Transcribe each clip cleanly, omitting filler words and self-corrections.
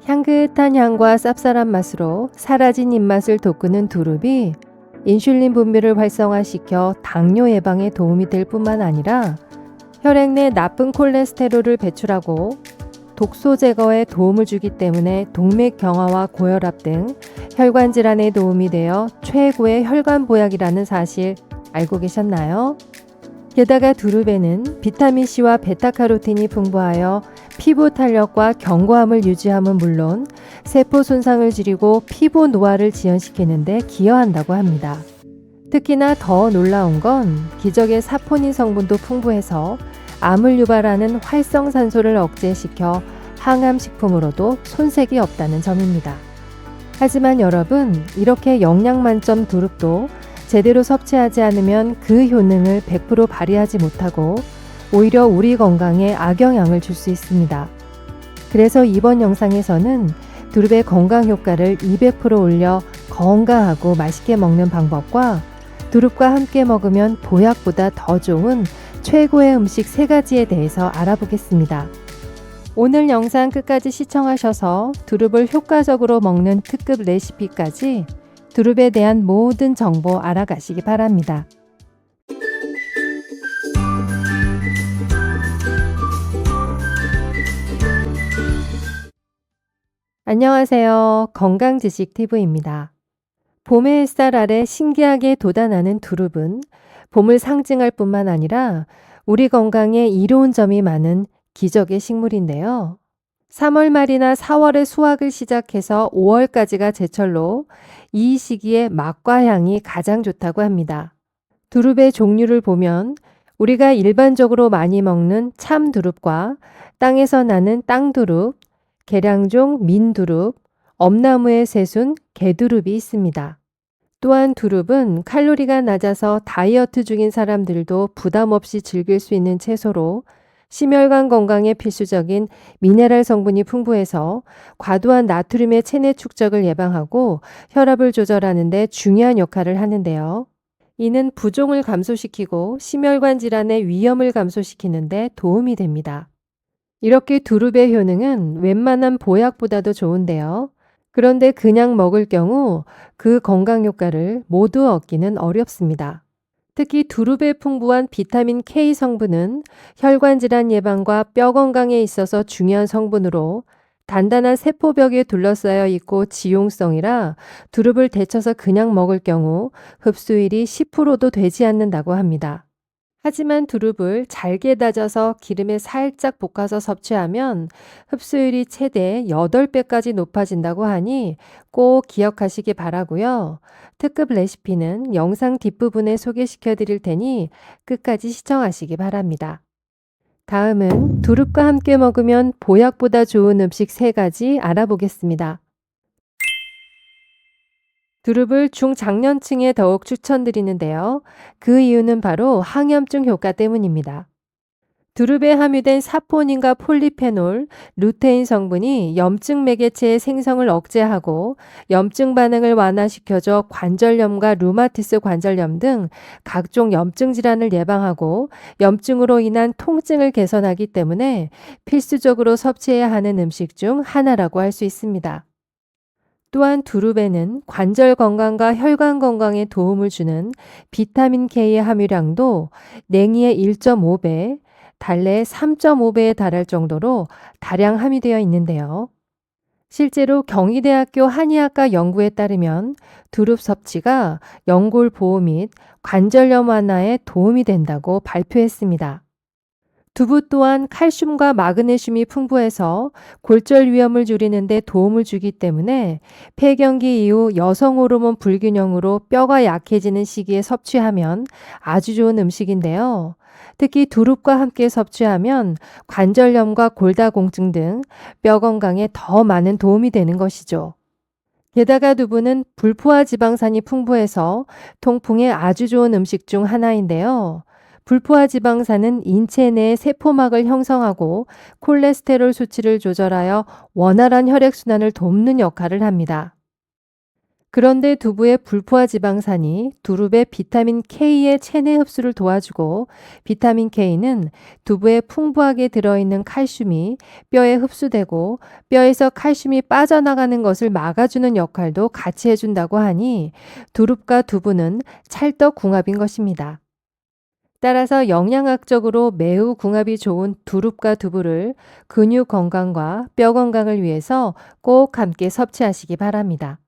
향긋한 향과 쌉쌀한 맛으로 사라진 입맛을 돋구는 두릅이 인슐린 분비를 활성화시켜 당뇨 예방에 도움이 될 뿐만 아니라 혈액 내 나쁜 콜레스테롤을 배출하고 독소 제거에 도움을 주기 때문에 동맥 경화와 고혈압 등 혈관 질환에 도움이 되어 최고의 혈관 보약이라는 사실 알고 계셨나요? 게다가 두릅에는 비타민C와 베타카로틴이 풍부하여 피부 탄력과 견고함을 유지함은 물론 세포 손상을 줄이고 피부 노화를 지연시키는 데 기여한다고 합니다. 특히나 더 놀라운 건 기적의 사포닌 성분도 풍부해서 암을 유발하는 활성산소를 억제시켜 항암식품으로도 손색이 없다는 점입니다. 하지만 여러분, 이렇게 영양 만점 두릅도 제대로 섭취하지 않으면 그 효능을 100% 발휘하지 못하고 오히려 우리 건강에 악영향을 줄 수 있습니다. 그래서 이번 영상에서는 두릅의 건강 효과를 200% 올려 건강하고 맛있게 먹는 방법과 두릅과 함께 먹으면 보약보다 더 좋은 최고의 음식 3가지에 대해서 알아보겠습니다. 오늘 영상 끝까지 시청하셔서 두릅을 효과적으로 먹는 특급 레시피까지 두릅에 대한 모든 정보 알아가시기 바랍니다. 안녕하세요. 건강지식TV입니다. 봄의 햇살 아래 신기하게 돋아나는 두릅은 봄을 상징할 뿐만 아니라 우리 건강에 이로운 점이 많은 기적의 식물인데요. 3월 말이나 4월에 수확을 시작해서 5월까지가 제철로 이 시기에 맛과 향이 가장 좋다고 합니다. 두릅의 종류를 보면 우리가 일반적으로 많이 먹는 참두릅과 땅에서 나는 땅두릅, 계량종 민두릅, 엄나무의 새순 개두릅이 있습니다. 또한 두릅은 칼로리가 낮아서 다이어트 중인 사람들도 부담 없이 즐길 수 있는 채소로 심혈관 건강에 필수적인 미네랄 성분이 풍부해서 과도한 나트륨의 체내 축적을 예방하고 혈압을 조절하는 데 중요한 역할을 하는데요. 이는 부종을 감소시키고 심혈관 질환의 위험을 감소시키는 데 도움이 됩니다. 이렇게 두릅의 효능은 웬만한 보약보다도 좋은데요. 그런데 그냥 먹을 경우 그 건강 효과를 모두 얻기는 어렵습니다. 특히 두릅에 풍부한 비타민 K 성분은 혈관 질환 예방과 뼈 건강에 있어서 중요한 성분으로 단단한 세포벽에 둘러싸여 있고 지용성이라 두릅을 데쳐서 그냥 먹을 경우 흡수율이 10%도 되지 않는다고 합니다. 하지만 두릅을 잘게 다져서 기름에 살짝 볶아서 섭취하면 흡수율이 최대 8배까지 높아진다고 하니 꼭 기억하시기 바라고요. 특급 레시피는 영상 뒷부분에 소개시켜 드릴 테니 끝까지 시청하시기 바랍니다. 다음은 두릅과 함께 먹으면 보약보다 좋은 음식 3가지 알아보겠습니다. 두릅을 중장년층에 더욱 추천드리는데요. 그 이유는 바로 항염증 효과 때문입니다. 두릅에 함유된 사포닌과 폴리페놀, 루테인 성분이 염증 매개체의 생성을 억제하고 염증 반응을 완화시켜줘 관절염과 루마티스 관절염 등 각종 염증 질환을 예방하고 염증으로 인한 통증을 개선하기 때문에 필수적으로 섭취해야 하는 음식 중 하나라고 할 수 있습니다. 또한 두릅에는 관절 건강과 혈관 건강에 도움을 주는 비타민 K의 함유량도 냉이의 1.5배, 달래의 3.5배에 달할 정도로 다량 함유되어 있는데요. 실제로 경희대학교 한의학과 연구에 따르면 두릅 섭취가 연골 보호 및 관절염 완화에 도움이 된다고 발표했습니다. 두부 또한 칼슘과 마그네슘이 풍부해서 골절 위험을 줄이는 데 도움을 주기 때문에 폐경기 이후 여성 호르몬 불균형으로 뼈가 약해지는 시기에 섭취하면 아주 좋은 음식인데요. 특히 두릅과 함께 섭취하면 관절염과 골다공증 등 뼈 건강에 더 많은 도움이 되는 것이죠. 게다가 두부는 불포화 지방산이 풍부해서 통풍에 아주 좋은 음식 중 하나인데요. 불포화 지방산은 인체 내 세포막을 형성하고 콜레스테롤 수치를 조절하여 원활한 혈액순환을 돕는 역할을 합니다. 그런데 두부의 불포화 지방산이 두릅의 비타민 K의 체내 흡수를 도와주고 비타민 K는 두부에 풍부하게 들어있는 칼슘이 뼈에 흡수되고 뼈에서 칼슘이 빠져나가는 것을 막아주는 역할도 같이 해준다고 하니 두릅과 두부는 찰떡궁합인 것입니다. 따라서 영양학적으로 매우 궁합이 좋은 두릅과 두부를 근육 건강과 뼈 건강을 위해서 꼭 함께 섭취하시기 바랍니다.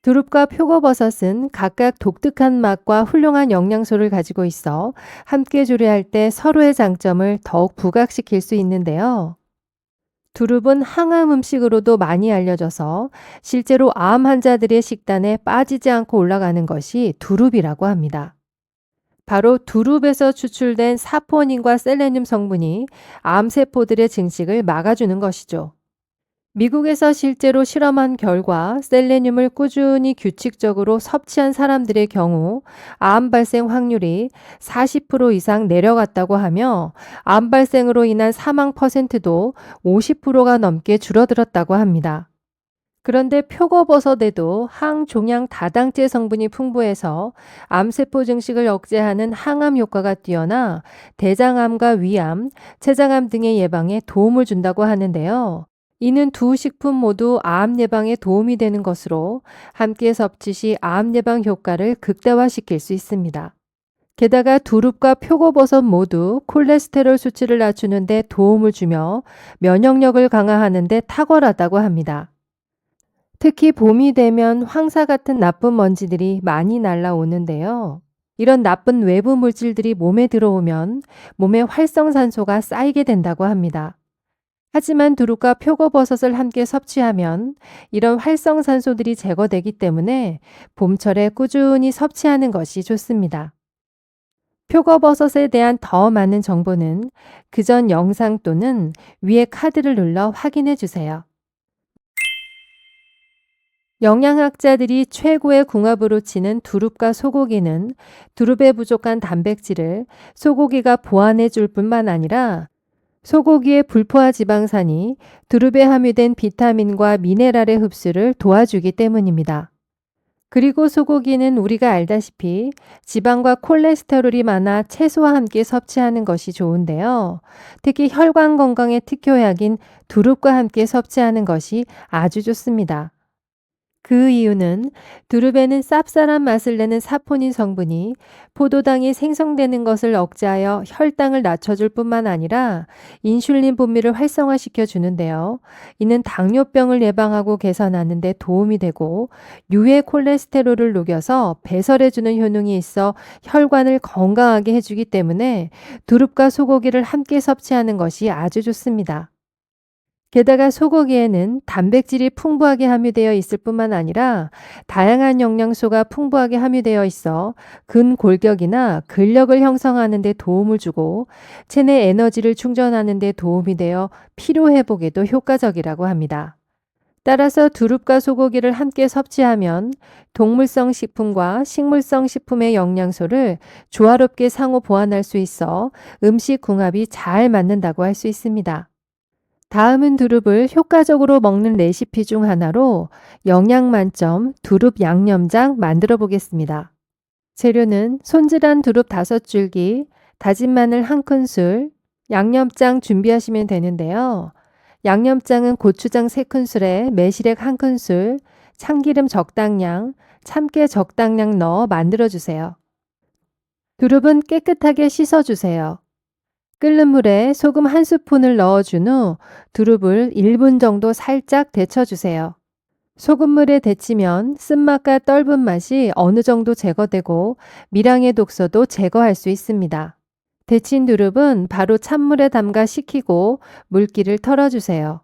두릅과 표고버섯은 각각 독특한 맛과 훌륭한 영양소를 가지고 있어 함께 조리할 때 서로의 장점을 더욱 부각시킬 수 있는데요. 두릅은 항암 음식으로도 많이 알려져서 실제로 암 환자들의 식단에 빠지지 않고 올라가는 것이 두릅이라고 합니다. 바로 두릅에서 추출된 사포닌과 셀레늄 성분이 암세포들의 증식을 막아주는 것이죠. 미국에서 실제로 실험한 결과 셀레늄을 꾸준히 규칙적으로 섭취한 사람들의 경우 암 발생 확률이 40% 이상 내려갔다고 하며 암 발생으로 인한 사망 퍼센트도 50%가 넘게 줄어들었다고 합니다. 그런데 표고버섯에도 항종양 다당제 성분이 풍부해서 암세포 증식을 억제하는 항암 효과가 뛰어나 대장암과 위암, 췌장암 등의 예방에 도움을 준다고 하는데요. 이는 두 식품 모두 암 예방에 도움이 되는 것으로 함께 섭취 시 암 예방 효과를 극대화시킬 수 있습니다. 게다가 두릅과 표고버섯 모두 콜레스테롤 수치를 낮추는 데 도움을 주며 면역력을 강화하는 데 탁월하다고 합니다. 특히 봄이 되면 황사 같은 나쁜 먼지들이 많이 날아오는데요. 이런 나쁜 외부 물질들이 몸에 들어오면 몸에 활성산소가 쌓이게 된다고 합니다. 하지만 두릅과 표고버섯을 함께 섭취하면 이런 활성산소들이 제거되기 때문에 봄철에 꾸준히 섭취하는 것이 좋습니다. 표고버섯에 대한 더 많은 정보는 그전 영상 또는 위에 카드를 눌러 확인해 주세요. 영양학자들이 최고의 궁합으로 치는 두릅과 소고기는 두릅에 부족한 단백질을 소고기가 보완해 줄 뿐만 아니라 소고기의 불포화 지방산이 두릅에 함유된 비타민과 미네랄의 흡수를 도와주기 때문입니다. 그리고 소고기는 우리가 알다시피 지방과 콜레스테롤이 많아 채소와 함께 섭취하는 것이 좋은데요. 특히 혈관 건강에 특효약인 두릅과 함께 섭취하는 것이 아주 좋습니다. 그 이유는 두릅에는 쌉쌀한 맛을 내는 사포닌 성분이 포도당이 생성되는 것을 억제하여 혈당을 낮춰줄 뿐만 아니라 인슐린 분비를 활성화시켜 주는데요. 이는 당뇨병을 예방하고 개선하는 데 도움이 되고 유해 콜레스테롤을 녹여서 배설해주는 효능이 있어 혈관을 건강하게 해주기 때문에 두릅과 소고기를 함께 섭취하는 것이 아주 좋습니다. 게다가 소고기에는 단백질이 풍부하게 함유되어 있을 뿐만 아니라 다양한 영양소가 풍부하게 함유되어 있어 근골격이나 근력을 형성하는 데 도움을 주고 체내 에너지를 충전하는 데 도움이 되어 피로 회복에도 효과적이라고 합니다. 따라서 두릅과 소고기를 함께 섭취하면 동물성 식품과 식물성 식품의 영양소를 조화롭게 상호 보완할 수 있어 음식 궁합이 잘 맞는다고 할 수 있습니다. 다음은 두릅을 효과적으로 먹는 레시피 중 하나로 영양 만점 두릅 양념장 만들어 보겠습니다. 재료는 손질한 두릅 5줄기, 다진 마늘 1큰술, 양념장 준비하시면 되는데요. 양념장은 고추장 3큰술에 매실액 1큰술, 참기름 적당량, 참깨 적당량 넣어 만들어 주세요. 두릅은 깨끗하게 씻어 주세요. 끓는 물에 소금 1스푼을 넣어준 후 두릅을 1분 정도 살짝 데쳐주세요. 소금물에 데치면 쓴맛과 떫은 맛이 어느 정도 제거되고 밀양의 독소도 제거할 수 있습니다. 데친 두릅은 바로 찬물에 담가 식히고 물기를 털어주세요.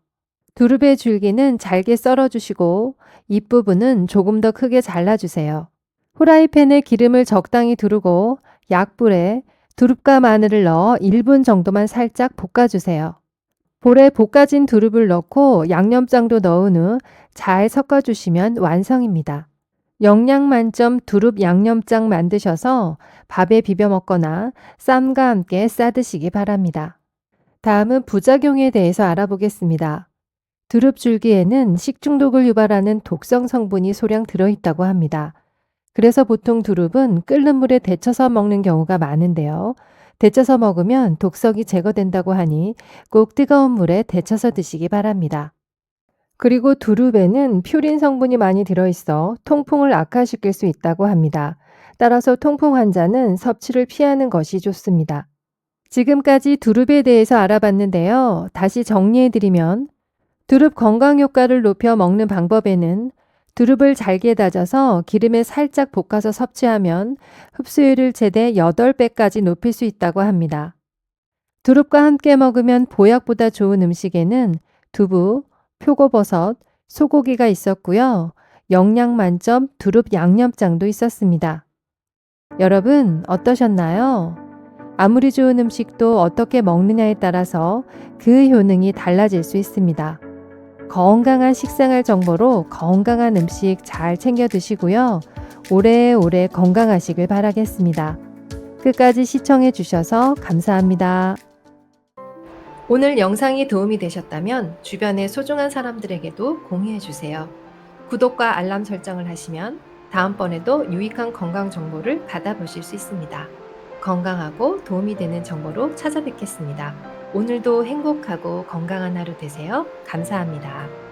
두릅의 줄기는 잘게 썰어주시고 잎부분은 조금 더 크게 잘라주세요. 후라이팬에 기름을 적당히 두르고 약불에 두릅과 마늘을 넣어 1분 정도만 살짝 볶아주세요. 볼에 볶아진 두릅을 넣고 양념장도 넣은 후 잘 섞어주시면 완성입니다. 영양 만점 두릅 양념장 만드셔서 밥에 비벼 먹거나 쌈과 함께 싸 드시기 바랍니다. 다음은 부작용에 대해서 알아보겠습니다. 두릅 줄기에는 식중독을 유발하는 독성 성분이 소량 들어있다고 합니다. 그래서 보통 두릅은 끓는 물에 데쳐서 먹는 경우가 많은데요. 데쳐서 먹으면 독성이 제거된다고 하니 꼭 뜨거운 물에 데쳐서 드시기 바랍니다. 그리고 두릅에는 퓨린 성분이 많이 들어있어 통풍을 악화시킬 수 있다고 합니다. 따라서 통풍 환자는 섭취를 피하는 것이 좋습니다. 지금까지 두릅에 대해서 알아봤는데요. 다시 정리해드리면 두릅 건강 효과를 높여 먹는 방법에는 두릅을 잘게 다져서 기름에 살짝 볶아서 섭취하면 흡수율을 최대 8배까지 높일 수 있다고 합니다. 두릅과 함께 먹으면 보약보다 좋은 음식에는 두부, 표고버섯, 소고기가 있었고요. 영양 만점 두릅 양념장도 있었습니다. 여러분 어떠셨나요? 아무리 좋은 음식도 어떻게 먹느냐에 따라서 그 효능이 달라질 수 있습니다. 건강한 식생활 정보로 건강한 음식 잘 챙겨 드시고요. 오래오래 건강하시길 바라겠습니다. 끝까지 시청해 주셔서 감사합니다. 오늘 영상이 도움이 되셨다면 주변의 소중한 사람들에게도 공유해 주세요. 구독과 알람 설정을 하시면 다음번에도 유익한 건강 정보를 받아보실 수 있습니다. 건강하고 도움이 되는 정보로 찾아뵙겠습니다. 오늘도 행복하고 건강한 하루 되세요. 감사합니다.